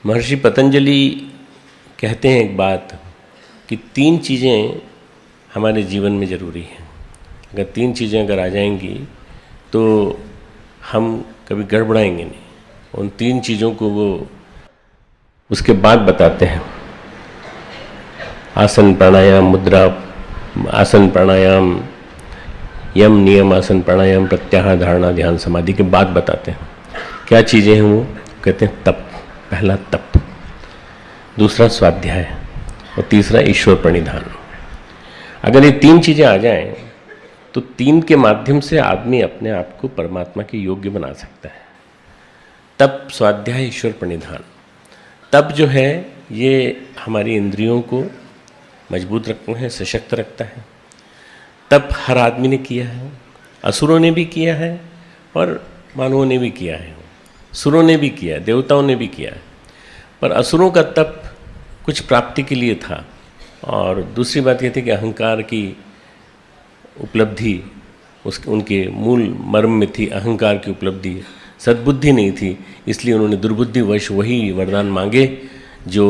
महर्षि पतंजलि कहते हैं एक बात कि 3 चीज़ें हमारे जीवन में ज़रूरी हैं। अगर 3 चीज़ें अगर आ जाएंगी तो हम कभी गड़बड़ाएंगे नहीं। उन 3 चीज़ों को वो उसके बाद बताते हैं। आसन प्राणायाम मुद्रा, आसन प्राणायाम, यम नियम, आसन प्राणायाम, प्रत्याहार, धारणा, ध्यान, समाधि के बाद बताते हैं। क्या चीज़ें हैं वो? कहते हैं तप। पहला तप, दूसरा स्वाध्याय और तीसरा ईश्वर प्रणिधान। अगर ये 3 चीज़ें आ जाएं तो 3 के माध्यम से आदमी अपने आप को परमात्मा के योग्य बना सकता है। तप, स्वाध्याय, ईश्वर प्रणिधान। तप जो है ये हमारी इंद्रियों को मजबूत रखता है, सशक्त रखता है। तप हर आदमी ने किया है, असुरों ने भी किया है और मानवों ने भी किया है। सुरों ने भी किया है, देवताओं ने भी किया है। पर असुरों का तप कुछ प्राप्ति के लिए था और दूसरी बात यह थी कि अहंकार की उपलब्धि उनके मूल मर्म में थी। अहंकार की उपलब्धि, सद्बुद्धि नहीं थी, इसलिए उन्होंने दुर्बुद्धिवश वही वरदान मांगे जो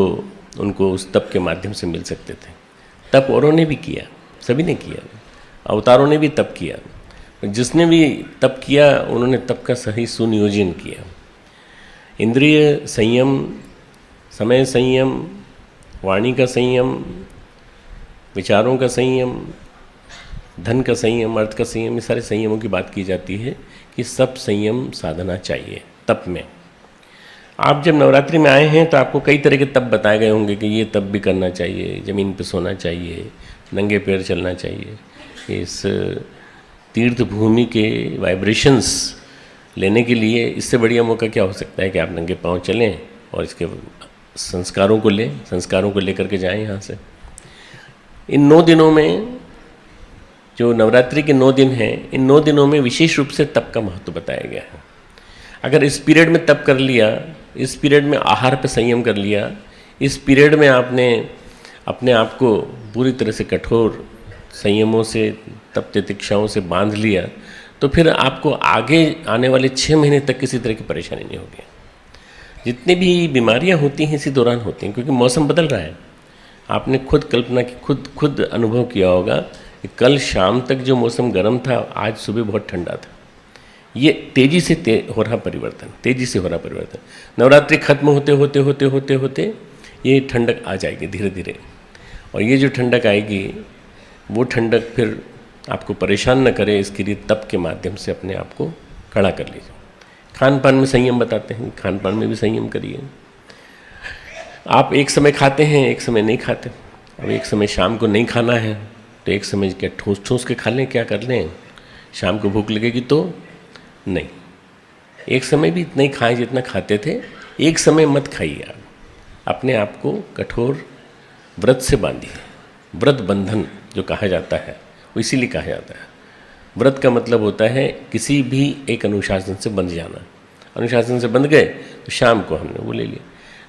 उनको उस तप के माध्यम से मिल सकते थे। तप औरों ने भी किया, सभी ने किया, अवतारों ने भी तप किया। जिसने भी तप किया उन्होंने तप का सही सुनियोजन किया। इंद्रिय संयम, समय संयम, वाणी का संयम, विचारों का संयम, धन का संयम, अर्थ का संयम, ये सारे संयमों की बात की जाती है कि सब संयम साधना चाहिए तप में। आप जब नवरात्रि में आए हैं तो आपको कई तरह के तप बताए गए होंगे कि ये तप भी करना चाहिए, ज़मीन पे सोना चाहिए, नंगे पैर चलना चाहिए। इस तीर्थ भूमि के वाइब्रेशंस लेने के लिए इससे बढ़िया मौका क्या हो सकता है कि आप नंगे पाँव चलें और इसके संस्कारों को लें, संस्कारों को लेकर के जाएं यहाँ से। इन 9 दिनों में, जो नवरात्रि के 9 दिन हैं, इन 9 दिनों में विशेष रूप से तप का महत्व बताया गया है। अगर इस पीरियड में तप कर लिया, इस पीरियड में आहार पर संयम कर लिया, इस पीरियड में आपने अपने आप को पूरी तरह से कठोर संयमों से, तप तितिक्षाओं से बांध लिया, तो फिर आपको आगे आने वाले 6 महीने तक किसी तरह की परेशानी नहीं होगी। जितनी भी बीमारियां होती हैं इसी दौरान होती हैं, क्योंकि मौसम बदल रहा है। आपने खुद कल्पना की, खुद अनुभव किया होगा कि कल शाम तक जो मौसम गर्म था, आज सुबह बहुत ठंडा था। ये तेज़ी से हो रहा परिवर्तन, तेज़ी से हो रहा परिवर्तन। नवरात्रि खत्म होते होते होते होते होते ये ठंडक आ जाएगी धीरे धीरे, और ये जो ठंडक आएगी वो ठंडक फिर आपको परेशान न करे, इसके लिए तप के माध्यम से अपने आप को खड़ा कर लीजिए। खान पान में संयम बताते हैं, खान पान में भी संयम करिए। आप एक समय खाते हैं, एक समय नहीं खाते। अब एक समय शाम को नहीं खाना है तो एक समय क्या ठूस ठूस के खा लें, क्या कर लें? शाम को भूख लगेगी तो नहीं। एक समय भी इतना ही खाएं जितना खाते थे, एक समय मत खाइए। आप अपने आप को कठोर व्रत से बांधिए। व्रत बंधन जो कहा जाता है वो इसीलिए कहा जाता है। व्रत का मतलब होता है किसी भी एक अनुशासन से बंध जाना। अनुशासन से बंध गए तो शाम को हमने वो ले लिया।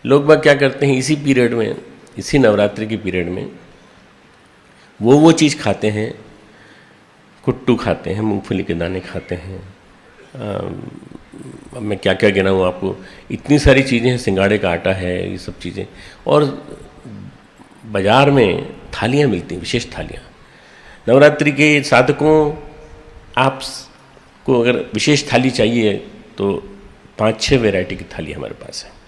लोग बाग क्या करते हैं, इसी पीरियड में, इसी नवरात्रि के पीरियड में वो चीज़ खाते हैं, कुट्टू खाते हैं, मूंगफली के दाने खाते हैं। अब मैं क्या क्या गिनाऊँ आपको, इतनी सारी चीज़ें हैं, सिंगाड़े का आटा है, ये सब चीज़ें। और बाज़ार में थालियाँ मिलती हैं, विशेष थालियाँ। नवरात्रि के साधकों, आपको अगर विशेष थाली चाहिए तो 5-6 वैरायटी की थाली हमारे पास है।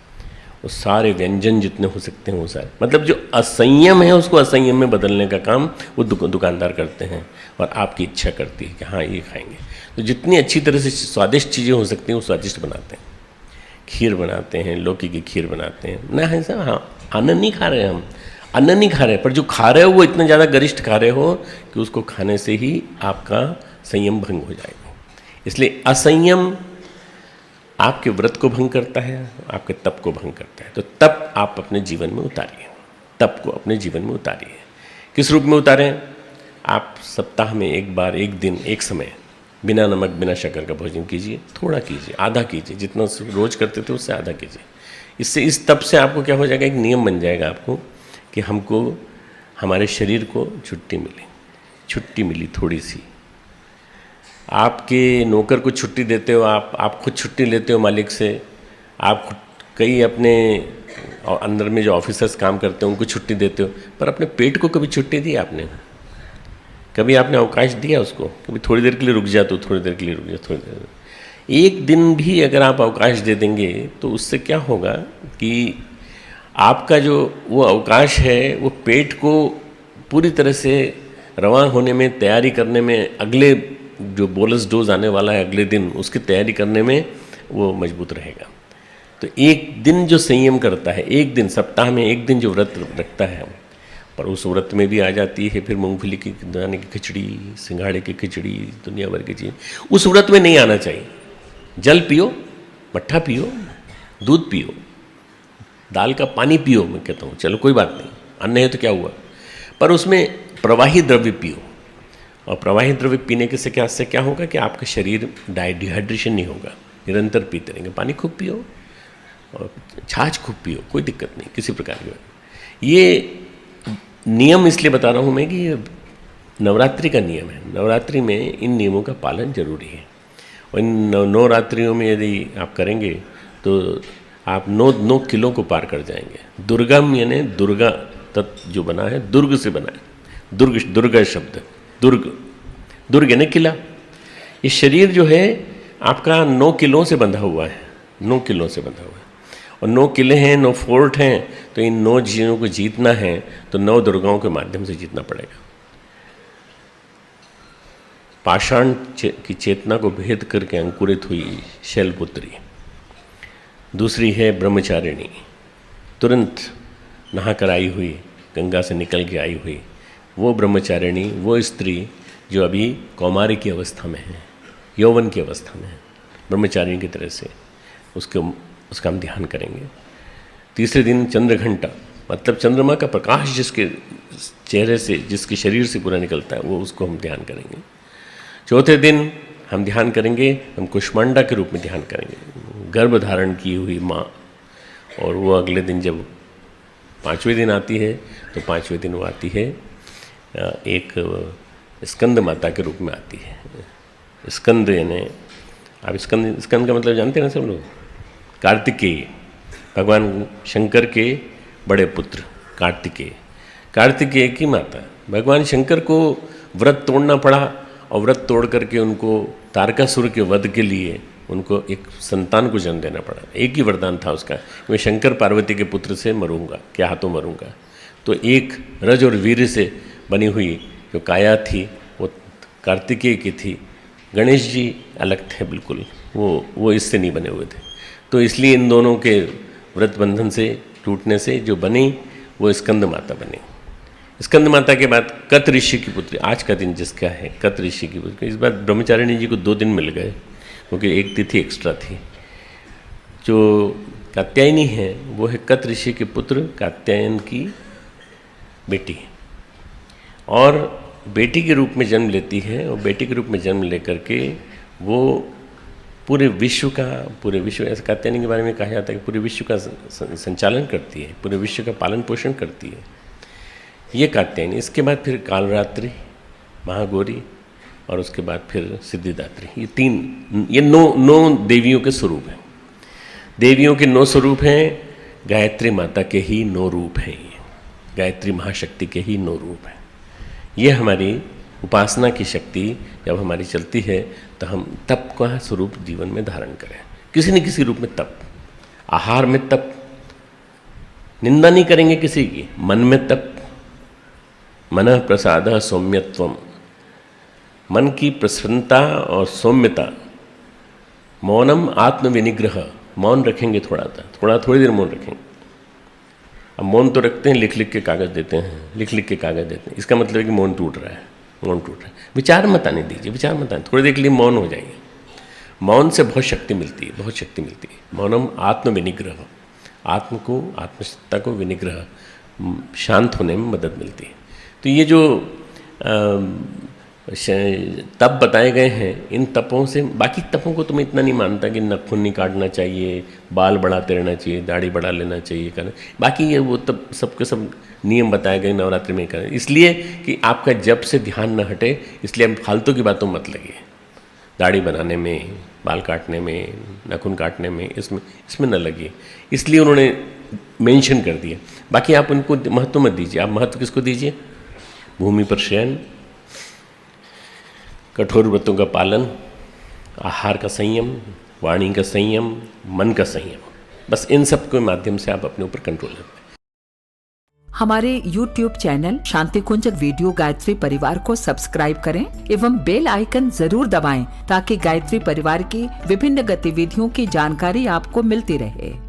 वो सारे व्यंजन जितने हो सकते हैं वो सारे, मतलब जो असंयम है उसको असंयम में बदलने का काम वो दुकानदार करते हैं, और आपकी इच्छा करती है कि हाँ ये खाएंगे। तो जितनी अच्छी तरह से स्वादिष्ट चीज़ें हो सकती हैं वो स्वादिष्ट बनाते हैं। खीर बनाते हैं, लौकी की खीर बनाते हैं ना, है साहब। हाँ, आनंद नहीं खा रहे हम, अन्न नहीं खा रहे, पर जो खा रहे हो वो इतना ज़्यादा गरिष्ठ खा रहे हो कि उसको खाने से ही आपका संयम भंग हो जाएगा। इसलिए असंयम आपके व्रत को भंग करता है, आपके तप को भंग करता है। तो तप आप अपने जीवन में उतारिए, तप को अपने जीवन में उतारिए। किस रूप में उतारें? आप सप्ताह में एक बार, एक दिन, एक समय बिना नमक बिना शक्कर का भोजन कीजिए। थोड़ा कीजिए, आधा कीजिए, जितना रोज़ करते थे उससे आधा कीजिए। इससे, इस तप से आपको क्या हो जाएगा, एक नियम बन जाएगा आपको कि हमको, हमारे शरीर को छुट्टी मिली, छुट्टी मिली थोड़ी सी। आपके नौकर को छुट्टी देते हो, आप खुद छुट्टी लेते हो मालिक से। आप कई अपने और अंदर में जो ऑफिसर्स काम करते हैं उनको छुट्टी देते हो, पर अपने पेट को कभी छुट्टी दी आपने? कभी आपने अवकाश दिया उसको? कभी थोड़ी देर के लिए रुक जा, तो थोड़ी देर के लिए रुक जा, थोड़ी देर। एक दिन भी अगर आप अवकाश दे देंगे तो उससे क्या होगा कि आपका जो वो अवकाश है वो पेट को पूरी तरह से रवाना होने में, तैयारी करने में, अगले जो बोलस डोज आने वाला है अगले दिन, उसकी तैयारी करने में वो मजबूत रहेगा। तो एक दिन जो संयम करता है, एक दिन, सप्ताह में एक दिन जो व्रत रखता है, पर उस व्रत में भी आ जाती है फिर मूंगफली की दाने की खिचड़ी, सिंघाड़े की खिचड़ी, दुनिया भर की चीज़। उस व्रत में नहीं आना चाहिए। जल पियो, मट्ठा पियो, दूध पियो, दाल का पानी पियो, मैं कहता हूँ चलो कोई बात नहीं, अन्न है तो क्या हुआ, पर उसमें प्रवाही द्रव्य पियो। और प्रवाही द्रव्य पीने के से क्या होगा कि आपका शरीर डिहाइड्रेशन नहीं होगा, निरंतर पीते रहेंगे। पानी खूब पियो और छाछ खूब पियो, कोई दिक्कत नहीं किसी प्रकार की। ये नियम इसलिए बता रहा हूँ मैं कि ये नवरात्रि का नियम है। नवरात्रि में इन नियमों का पालन जरूरी है। और इन नवरात्रियों में यदि आप करेंगे तो आप 9 किलो को पार कर जाएंगे। दुर्गम यानी दुर्गा तत्व जो बना है, दुर्ग से बना है। दुर्गा शब्द, दुर्ग यानी किला। ये शरीर जो है आपका 9 किलों से बंधा हुआ है, 9 किलों से बंधा हुआ है। और 9 किले हैं, 9 फोर्ट हैं। तो इन 9 चीज़ों को जीतना है तो 9 दुर्गाओं के माध्यम से जीतना पड़ेगा। पाषाण की चेतना को भेद करके अंकुरित हुई शैलपुत्री। दूसरी है ब्रह्मचारिणी, तुरंत नहा कर आई हुई, गंगा से निकल के आई हुई वो ब्रह्मचारिणी, वो स्त्री जो अभी कौमारी की अवस्था में है, यौवन की अवस्था में है, ब्रह्मचारिणी की तरह से उसका हम ध्यान करेंगे। तीसरे दिन चंद्रघंटा, मतलब चंद्रमा का प्रकाश जिसके चेहरे से, जिसके शरीर से पूरा निकलता है, वो उसको हम ध्यान करेंगे। चौथे दिन हम ध्यान करेंगे, हम कुष्मांडा के रूप में ध्यान करेंगे, गर्भ धारण की हुई माँ। और वो अगले दिन जब 5वें दिन आती है तो 5वें दिन वो आती है एक स्कंद माता के रूप में आती है। स्कंद यानी, आप स्कंद का मतलब जानते हैं ना सब लोग? कार्तिकेय, भगवान शंकर के बड़े पुत्र कार्तिकेय की माता। भगवान शंकर को व्रत तोड़ना पड़ा और व्रत तोड़ करके उनको तारकासुर के वध के लिए उनको एक संतान को जन्म देना पड़ा। एक ही वरदान था उसका, मैं शंकर पार्वती के पुत्र से मरूंगा, क्या हाथों मरूंगा। तो एक रज और वीर से बनी हुई जो काया थी वो कार्तिकेय की थी। गणेश जी अलग थे बिल्कुल, वो इससे नहीं बने हुए थे। तो इसलिए इन दोनों के व्रत बंधन से टूटने से जो बनी वो स्कंद माता बनी। स्कंद माता के बाद कत ऋषि की पुत्री, आज का दिन जिसका है कत ऋषि की पुत्री। इस बार ब्रह्मचारिणी जी को 2 दिन मिल गए क्योंकि एक तिथि एक्स्ट्रा थी। जो कात्यायनी है वो है कत ऋषि के पुत्र कात्यायन की बेटी, और बेटी के रूप में जन्म लेती है। और बेटी के रूप में जन्म लेकर के वो पूरे विश्व, ऐसा कात्यायनी के बारे में कहा जाता है कि पूरे विश्व का संचालन करती है, पूरे विश्व का पालन पोषण करती है ये कात्यायनी। इसके बाद फिर कालरात्रि, महागौरी और उसके बाद फिर सिद्धिदात्री। ये 9 देवियों के स्वरूप हैं। देवियों के 9 स्वरूप हैं, गायत्री माता के ही 9 रूप हैं। ये गायत्री महाशक्ति के ही 9 रूप हैं। ये हमारी उपासना की शक्ति जब हमारी चलती है तो हम तप का स्वरूप जीवन में धारण करें, किसी न किसी रूप में तप। आहार में तप, निंदा नहीं करेंगे किसी की। मन में तप, मन प्रसाद सौम्यत्वम, मन की प्रसन्नता और सौम्यता। मौनम आत्म विनिग्रह, मौन रखेंगे थोड़ी देर मौन रखेंगे। अब मौन तो रखते हैं, लिख लिख के कागज़ देते हैं, इसका मतलब है कि मौन टूट रहा है। विचार मत आने दीजिए, थोड़ी देर के लिए मौन हो जाइए। मौन से बहुत शक्ति मिलती है, मौनम आत्म विनिग्रह, आत्मसत्ता को विनिग्रह, शांत होने में मदद मिलती है। तो ये जो तप बताए गए हैं, इन तपों से, बाकी तपों को तो मैं इतना नहीं मानता कि नाखून नहीं काटना चाहिए, बाल बढ़ाते रहना चाहिए, दाढ़ी बढ़ा लेना चाहिए करना, बाकी ये वो तब सबके सब नियम बताए गए नवरात्रि में करें, इसलिए कि आपका जब से ध्यान न हटे, इसलिए हम फालतू की बातों मत लगिए। दाढ़ी बनाने में, बाल काटने में, नाखून काटने में, इसमें न लगिए। इसलिए उन्होंने मेंशन कर दिया। बाकी आप उनको महत्व मत दीजिए। आप महत्व किसको दीजिए? भूमि पर शयन, कठोर व्रतों का पालन, आहार का संयम, वाणी का संयम, मन का संयम, बस इन सब के माध्यम से आप अपने ऊपर कंट्रोल रखते हैं। हमारे YouTube चैनल शांति कुंज वीडियो गायत्री परिवार को सब्सक्राइब करें एवं बेल आइकन जरूर दबाएं ताकि गायत्री परिवार की विभिन्न गतिविधियों की जानकारी आपको मिलती रहे।